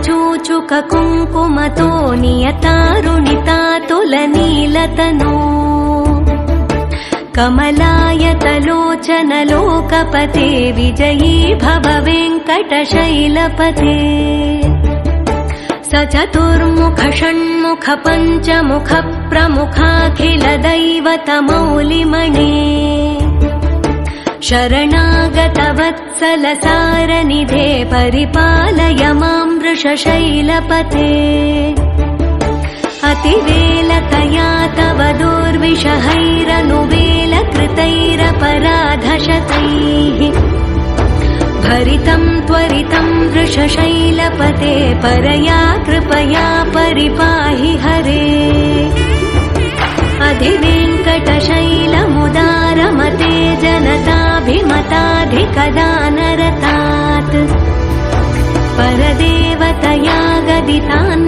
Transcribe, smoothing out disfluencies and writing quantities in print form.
चूचुक कुङ्कुमतो नियतारुणितातुलनीलतनो कमलायतलोचन लोकपते विजयी भव वेङ्कटशैलपते स चतुर्मुख षण्मुख पञ्चमुख प्रमुखाखिल दैवतमौलिमणे शरणागत वत्सल सारनिधे परिपालय मां वृषशैलपते अतिवेलतया तव दुर्विषहैरनुवेलकृतैरपराधशतैः भरितं त्वरितं वृषशैलपते परया कृपया परिपाहि हरे अधिवेङ्कटशैलमुदारमते जनताभिमताधिकदानरतात् परदेवतया गदितान्